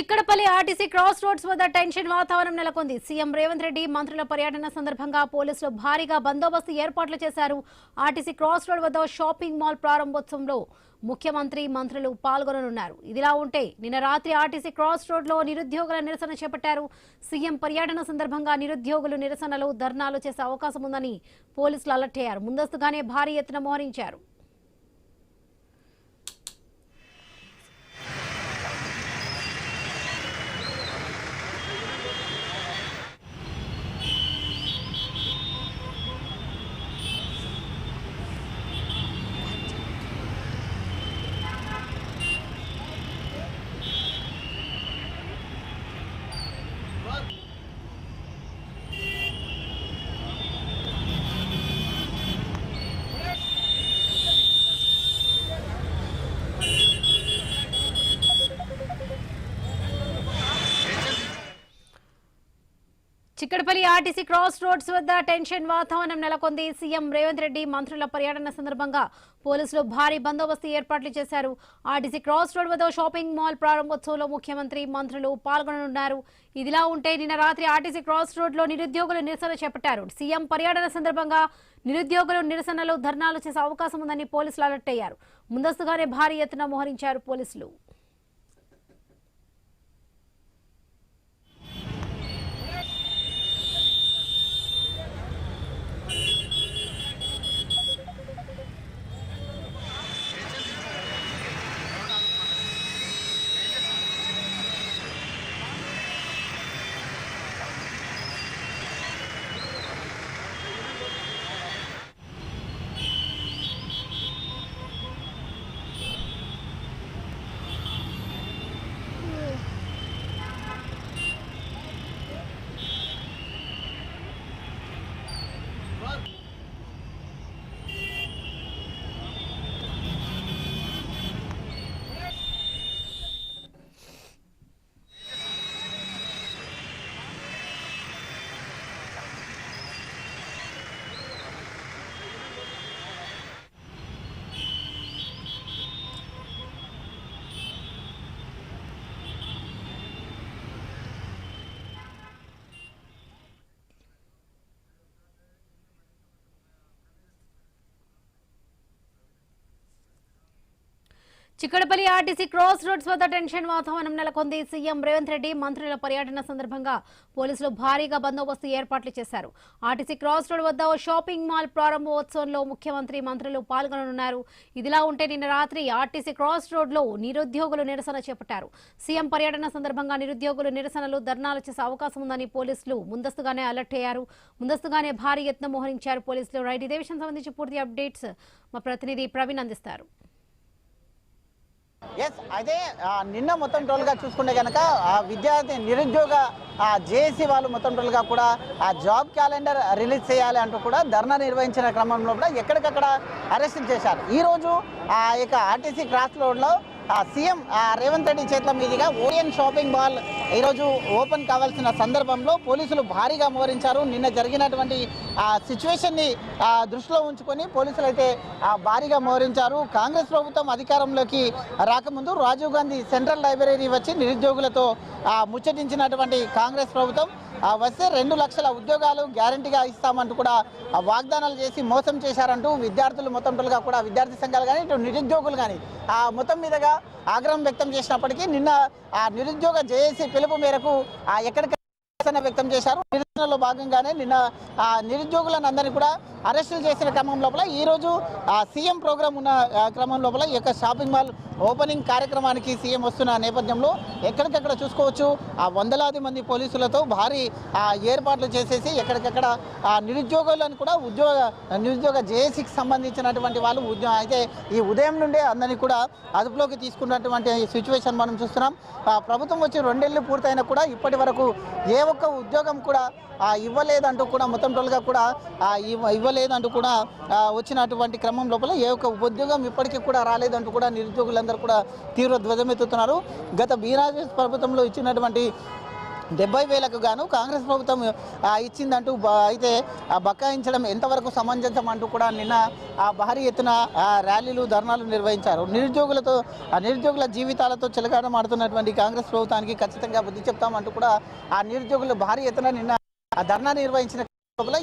Chikkadpally RTC cross roads వద్ద tension వాతావరణం నెలకొంది. సీఎం రేవంత్ రెడ్డి మంత్రుల పర్యటన సందర్భంగా పోలీసులు భారీగా బందోబస్తు ఏర్పాట్లు చేశారు. ఆర్టీసీ క్రాస్ రోడ్ వద్ద షాపింగ్ మాల్ ప్రారంభోత్సవంలో ముఖ్యమంత్రి మంత్రులు పాల్గొననున్నారు. ఇదిలా ఉంటే నిన్న రాత్రి ఆర్టీసీ క్రాస్ రోడ్ లో నిరుద్యోగుల నిరసన చేపట్టారు. సీఎం పర్యటన సందర్భంగా నిరుద్యోగులు నిరసనలు ధర్నాలు చేసే అవకాశం ఉందని పోలీసులు అలర్ట్ అయ్యారు. ముందస్తుగానే భారీ ఎత్తున మోహరించారు. చిక్కడపల్లి ఆర్టీసీ క్రాస్ రోడ్స్ వద్ద టెన్షన్ వాతావరణం నెలకొంది. సీఎం రేవంత్ రెడ్డి మంత్రుల పర్యటన సందర్భంగా పోలీసులు భారీ బందోబస్తు ఏర్పాట్లు చేశారు. ఆర్టీసీ క్రాస్ రోడ్ వద్ద షాపింగ్ మాల్ ప్రారంభోత్సవంలో ముఖ్యమంత్రి మంత్రులు పాల్గొననున్నారు. ఇదిలా ఉంటే నిన్న రాత్రి ఆర్టీసీ క్రాస్ రోడ్ లో నిరుద్యోగులు నిరసన చేపట్టారు. సీఎం పర్యటన సందర్భంగా నిరుద్యోగులు నిరసనలు ధర్నాలు చేసే అవకాశం ఉందని పోలీసులు అలర్ట్ అయ్యారు. ముందస్తుగానే భారీ ఎత్తున మోహరించారు పోలీసులు. చిక్కడపల్లి ఆర్టీసీ క్రాస్ రోడ్స్ వద్ద టెన్షన్ వాతావరణం నెలకొంది. సీఎం రేవంత్ రెడ్డి మంత్రుల పర్యటన సందర్భంగా పోలీసులు భారీగా బందోబస్తు ఏర్పాట్లు చేశారు. ఆర్టీసీ క్రాస్ రోడ్ వద్ద షాపింగ్ మాల్ ప్రారంభోత్సవంలో ముఖ్యమంత్రి మంత్రులు పాల్గొననున్నారు. ఇదిలా ఉంటే నిన్న రాత్రి ఆర్టీసీ క్రాస్ రోడ్ లో నిరుద్యోగులు నిరసన చేపట్టారు. సీఎం పర్యటన సందర్భంగా నిరుద్యోగులు నిరసనలు ధర్నాలు చేసే అవకాశం ఉందని పోలీసులు ముందస్తుగానే అలర్ట్ అయ్యారు. ముందస్తుగానే భారీ ఎత్తున మోహరించారు పోలీసులు. రైట్, ఇదే విషయం సంబంధించి పూర్తి అప్డేట్స్ మా ప్రతినిధి ప్రవీణ్ అందిస్తారు. అయితే నిన్న మొత్తం టోల్గా చూసుకుంటే కనుక విద్యార్థి నిరుద్యోగ జేఏసీ వాళ్ళు మొత్తం టోల్గా కూడా ఆ జాబ్ క్యాలెండర్ రిలీజ్ చేయాలి అంటూ కూడా ధర్నా నిర్వహించిన క్రమంలో కూడా ఎక్కడికక్కడ అరెస్టులు చేశారు. ఈరోజు ఆ యొక్క ఆర్టీసీ క్రాస్ రోడ్లో సీఎం రేవంత్ రెడ్డి చేతుల మీదుగా ఓరియన్ షాపింగ్ మాల్ ఈరోజు ఓపెన్ కావాల్సిన సందర్భంలో పోలీసులు భారీగా మోహరించారు. నిన్న జరిగినటువంటి సిచ్యువేషన్ని దృష్టిలో ఉంచుకొని పోలీసులు అయితే భారీగా మోహరించారు. కాంగ్రెస్ ప్రభుత్వం అధికారంలోకి రాకముందు రాజీవ్ గాంధీ సెంట్రల్ లైబ్రరీ వచ్చి నిరుద్యోగులతో ముచ్చటించినటువంటి కాంగ్రెస్ ప్రభుత్వం వస్తే 2 లక్షల ఉద్యోగాలు గ్యారంటీగా ఇస్తామంటూ కూడా వాగ్దానాలు చేసి మోసం చేశారంటూ విద్యార్థులు మొత్తం కూడా విద్యార్థి సంఘాలు కానీ ఇటు నిరుద్యోగులు కానీ మొత్తం మీదుగా ఆగ్రహం వ్యక్తం చేసినప్పటికీ నిన్న నిరుద్యోగ జేఏసీ పిలుపు మేరకు ఎక్కడికి వ్యక్తం చేశారు. నిరసనలో భాగంగానే నిన్న నిరుద్యోగులను అందరినీ కూడా అరెస్టులు చేసిన క్రమం లోపల ఈరోజు సీఎం ప్రోగ్రాం ఉన్న క్రమం లోపల ఈ యొక్క షాపింగ్ మాల్ ఓపెనింగ్ కార్యక్రమానికి సీఎం వస్తున్న నేపథ్యంలో ఎక్కడికక్కడ చూసుకోవచ్చు వందలాది మంది పోలీసులతో భారీ ఏర్పాట్లు చేసేసి ఎక్కడికక్కడ నిరుద్యోగులను కూడా నిరుద్యోగ జేఏసీకి సంబంధించినటువంటి వాళ్ళు అయితే ఈ ఉదయం నుండే అందరినీ కూడా అదుపులోకి తీసుకున్నటువంటి సిచ్యువేషన్ మనం చూస్తున్నాం. ప్రభుత్వం వచ్చి 2 ఏళ్ళు పూర్తయినా కూడా ఇప్పటి వరకు ఏ ఒక్క ఉద్యోగం కూడా ఇవ్వలేదంటూ కూడా మొత్తం టోల్గా కూడా ఇవ్వలేదంటూ కూడా వచ్చినటువంటి క్రమం లోపల ఏ ఒక్క ఉద్యోగం ఇప్పటికీ కూడా రాలేదంటూ కూడా నిరుద్యోగులందరూ కూడా తీవ్ర ధ్వజమెత్తుతున్నారు. గత బీఆర్ఎస్ ప్రభుత్వంలో ఇచ్చినటువంటి 70,000కు గాను కాంగ్రెస్ ప్రభుత్వం ఇచ్చిందంటూ అయితే బకాయించడం ఎంతవరకు సమంజసం అంటూ కూడా నిన్న భారీ ఎత్తున ర్యాలీలు ధర్నాలు నిర్వహించారు. నిరుద్యోగుల జీవితాలతో చెలగాటమాడుతున్నటువంటి కాంగ్రెస్ ప్రభుత్వానికి ఖచ్చితంగా బుద్ధి చెప్తామంటూ కూడా ఆ నిరుద్యోగులు భారీ ఎత్తున నిన్న ధర్నా నిర్వహించిన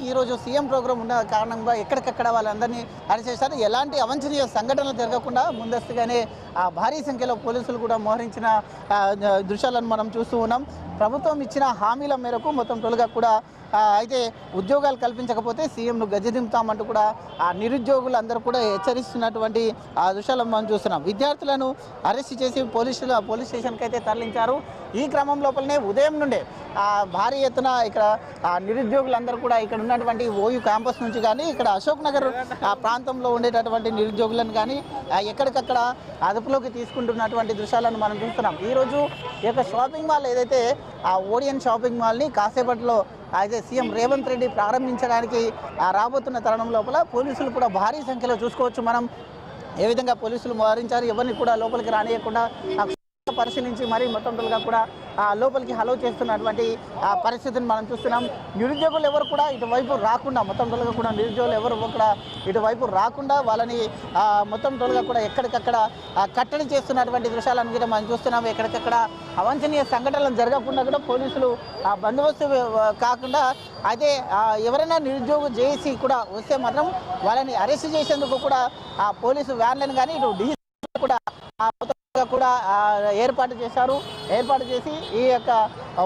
ఈ రోజు సీఎం ప్రోగ్రాం ఉన్న కారణంగా ఎక్కడికక్కడ వాళ్ళందరినీ అరెస్ట్ చేశారు. ఎలాంటి అవాంఛనీయ సంఘటనలు జరగకుండా ముందస్తుగానే భారీ సంఖ్యలో పోలీసులు కూడా మోహరించిన దృశ్యాలను మనం చూస్తూ ఉన్నాం. ప్రభుత్వం ఇచ్చిన హామీల మేరకు మొత్తం టోల్గా కూడా అయితే ఉద్యోగాలు కల్పించకపోతే సీఎంను గద్దెదింపుతామంటూ కూడా ఆ నిరుద్యోగులందరూ కూడా హెచ్చరిస్తున్నటువంటి ఆ దృశ్యాలను మనం చూస్తున్నాం. విద్యార్థులను అరెస్ట్ చేసి పోలీస్ స్టేషన్కి అయితే తరలించారు. ఈ క్రమం లోపలనే ఉదయం నుండే భారీ ఎత్తున ఇక్కడ నిరుద్యోగులందరూ కూడా ఇక్కడ ఉన్నటువంటి ఓయూ క్యాంపస్ నుంచి కానీ ఇక్కడ అశోక్ నగర్ ప్రాంతంలో ఉండేటటువంటి నిరుద్యోగులను కానీ ఎక్కడికక్కడ అదుపులోకి తీసుకుంటున్నటువంటి దృశ్యాలను మనం చూస్తున్నాం. ఈరోజు ఈ యొక్క షాపింగ్ మాల్ ఏదైతే ఆ ఓడియన్ షాపింగ్ మాల్ని కాసేపట్లో అయితే సీఎం రేవంత్ రెడ్డి ప్రారంభించడానికి రాబోతున్న తరుణం లోపల పోలీసులు కూడా భారీ సంఖ్యలో చూసుకోవచ్చు. మనం ఏ విధంగా పోలీసులు మోహరించారు, ఎవరిని కూడా లోపలికి రానియకుండా పరిశీలించి మరీ మొత్తంగా కూడా లోపలికి హలో చేస్తున్నటువంటి పరిస్థితిని మనం చూస్తున్నాం. నిరుద్యోగులు ఎవరు కూడా ఇటువైపు రాకుండా మొత్తంగా కూడా నిరుద్యోగులు ఎవరు కూడా ఇటువైపు రాకుండా వాళ్ళని మొత్తంగా కూడా ఎక్కడికక్కడ కట్టడి చేస్తున్నటువంటి దృశ్యాలను కూడా మనం చూస్తున్నాం. ఎక్కడికక్కడ అవాంఛనీయ సంఘటనలు జరగకుండా కూడా పోలీసులు బందోబస్తు కాకుండా అదే ఎవరైనా నిరుద్యోగ జేఏసీ కూడా వస్తే మాత్రం వాళ్ళని అరెస్ట్ చేసేందుకు కూడా పోలీసు వ్యాన్లను కానీ ఇటు డీసీ కూడా ఏర్పాటు చేసి ఈ యొక్క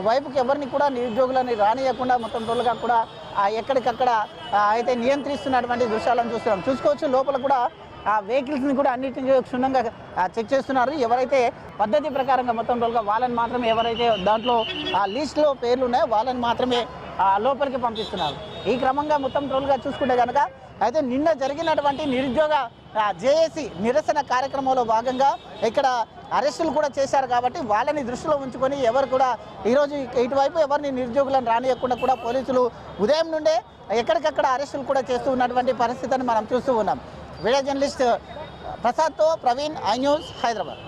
వైపుకి ఎవరిని కూడా నిరుద్యోగులని రానియకుండా మొత్తం టోల్గా కూడా ఎక్కడికక్కడ అయితే నియంత్రిస్తున్నటువంటి దృశ్యాలను చూసుకోవచ్చు. లోపల కూడా ఆ వెహికల్స్ని కూడా అన్నింటినీ క్షుణ్ణంగా చెక్ చేస్తున్నారు. ఎవరైతే పద్ధతి ప్రకారంగా మొత్తం టోల్గా వాళ్ళని మాత్రమే, ఎవరైతే దాంట్లో ఆ లిస్టులో పేర్లు ఉన్నాయో వాళ్ళని మాత్రమే లోపలికి పంపిస్తున్నారు. ఈ క్రమంగా మొత్తం టోల్గా చూసుకుంటే కనుక అయితే నిన్న జరిగినటువంటి నిరుద్యోగ జేఏసీ నిరసన కార్యక్రమంలో భాగంగా ఇక్కడ అరెస్టులు కూడా చేశారు. కాబట్టి వాళ్ళని దృష్టిలో ఉంచుకొని ఎవరు కూడా ఈరోజు ఇటువైపు ఎవరిని నిరుద్యోగులను రానియకుండా కూడా పోలీసులు ఉదయం నుండే ఎక్కడికక్కడ అరెస్టులు కూడా చేస్తూ ఉన్నటువంటి పరిస్థితిని మనం చూస్తూ ఉన్నాం. వీడియో జర్నలిస్ట్ ప్రసాద్తో ప్రవీణ్, ఐ న్యూస్, హైదరాబాద్.